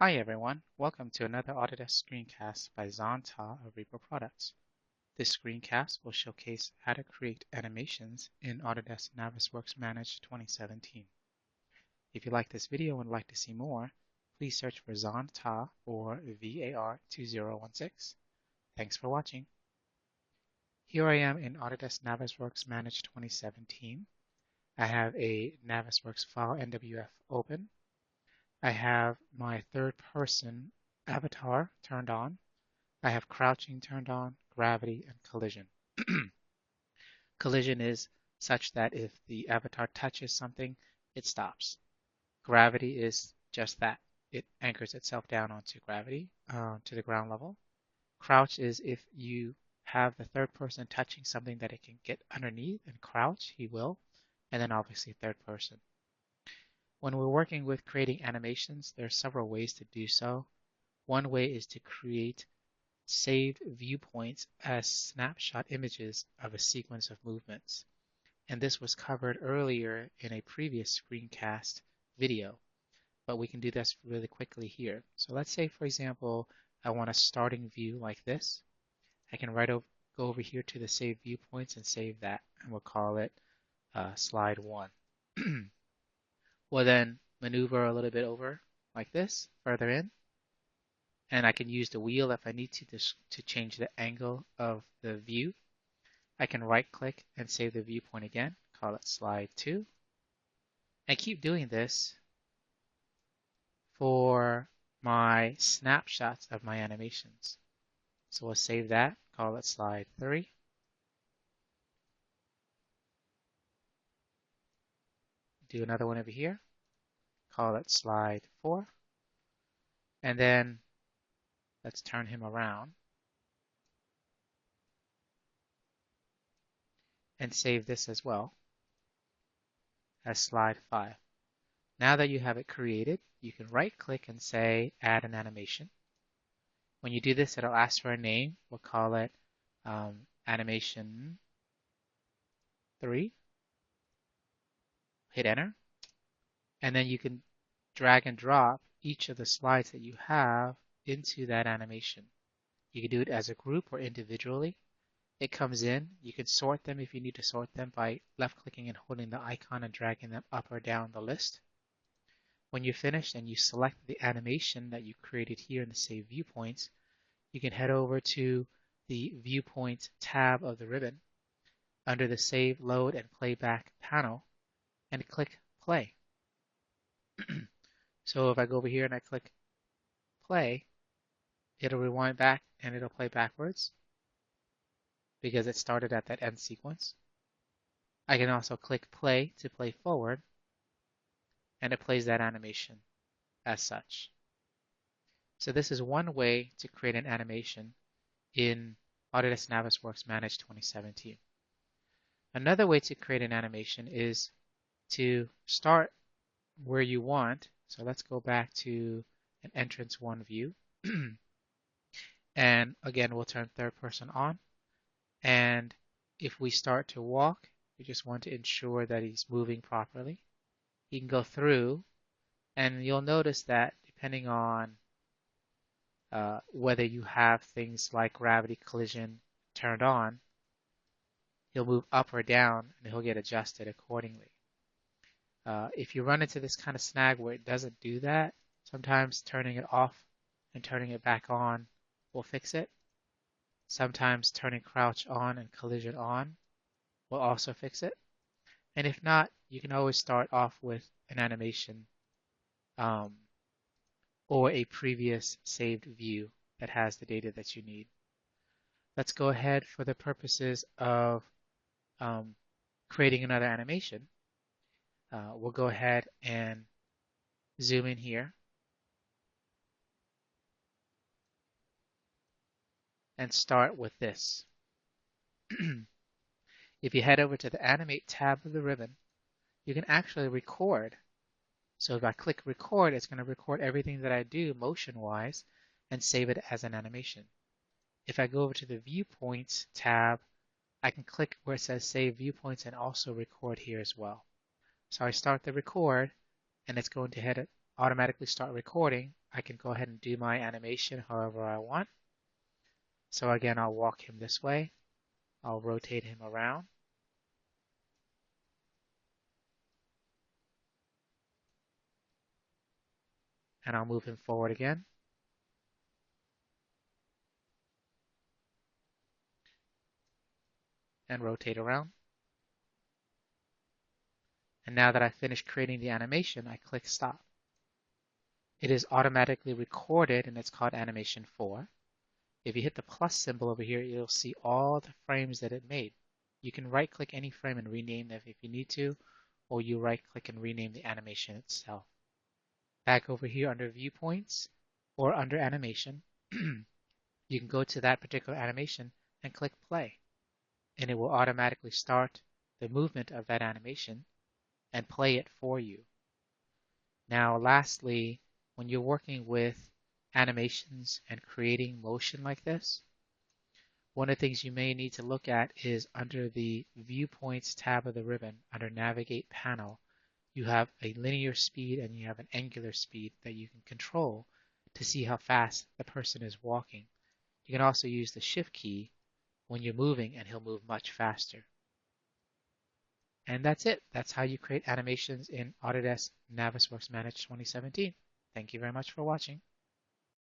Hi everyone, welcome to another Autodesk screencast by Zanta of Repro Products. This screencast will showcase how to create animations in Autodesk Navisworks Manage 2017. If you like this video and would like to see more, please search for Zanta or VAR2016. Thanks for watching. Here I am in Autodesk Navisworks Manage 2017. I have a Navisworks file NWF open. I have my third person avatar turned on. I have crouching turned on, gravity, and collision. Collision is such that if the avatar touches something, it stops. Gravity is just that. It anchors itself down onto gravity, to the ground level. Crouch is if you have the third person touching something that it can get underneath and crouch, he will. And then obviously third person. When we're working with creating animations, there are several ways to do so. One way is to create saved viewpoints as snapshot images of a sequence of movements. And this was covered earlier in a previous screencast video, but we can do this really quickly here. So let's say, for example, I want a starting view like this. I can go over here to the save viewpoints and save that, and we'll call it slide 1. We'll then maneuver a little bit over like this, further in. And I can use the wheel if I need to change the angle of the view. I can right click and save the viewpoint again, call it slide 2. And keep doing this for my snapshots of my animations. So we'll save that, call it slide 3. Do another one over here, call it slide 4. And then let's turn him around and save this as well as slide 5. Now that you have it created, you can right click and say add an animation. When you do this, it'll ask for a name. We'll call it animation 3. Hit enter. And then you can drag and drop each of the slides that you have into that animation. You can do it as a group or individually. It comes in. You can sort them if you need to sort them by left clicking and holding the icon and dragging them up or down the list. When you're finished and you select the animation that you created here in the Save Viewpoints, you can head over to the Viewpoints tab of the ribbon under the Save, Load, and Playback panel and click Play. So if I go over here and I click Play, it'll rewind back and it'll play backwards because it started at that end sequence. I can also click Play to play forward, and it plays that animation as such. So this is one way to create an animation in Autodesk Navisworks Manage 2017. Another way to create an animation is to start where you want. So let's go back to an entrance 1 view. And again, we'll turn third person on. And if we start to walk, we just want to ensure that he's moving properly. You can go through, and you'll notice that depending on whether you have things like gravity, collision turned on, he'll move up or down and he'll get adjusted accordingly. If you run into this kind of snag where it doesn't do that, sometimes turning it off and turning it back on will fix it. Sometimes turning crouch on and collision on will also fix it. And if not, you can always start off with an animation or a previous saved view that has the data that you need. Let's go ahead for the purposes of creating another animation. We'll go ahead and zoom in here and start with this. If you head over to the Animate tab of the ribbon, you can actually record. So if I click record, it's going to record everything that I do motion-wise and save it as an animation. If I go over to the Viewpoints tab, I can click where it says Save Viewpoints and also record here as well. So I start the record, and it's going to automatically start recording I can go ahead and do my animation however I want. So again, I'll walk him this way. I'll rotate him around. And I'll move him forward again. And rotate around. And now that I've finished creating the animation, I click stop. It is automatically recorded and it's called animation 4. If you hit the plus symbol over here, you'll see all the frames that it made. You can right click any frame and rename them if you need to, or you right click and rename the animation itself. Back over here under viewpoints or under animation, you can go to that particular animation and click play, and it will automatically start the movement of that animation and play it for you. Now, lastly, when you're working with animations and creating motion like this, one of the things you may need to look at is under the Viewpoints tab of the ribbon, under Navigate panel, you have a linear speed and you have an angular speed that you can control to see how fast the person is walking. You can also use the Shift key when you're moving and he'll move much faster. And that's it. That's how you create animations in Autodesk Navisworks Manage 2017. Thank you very much for watching.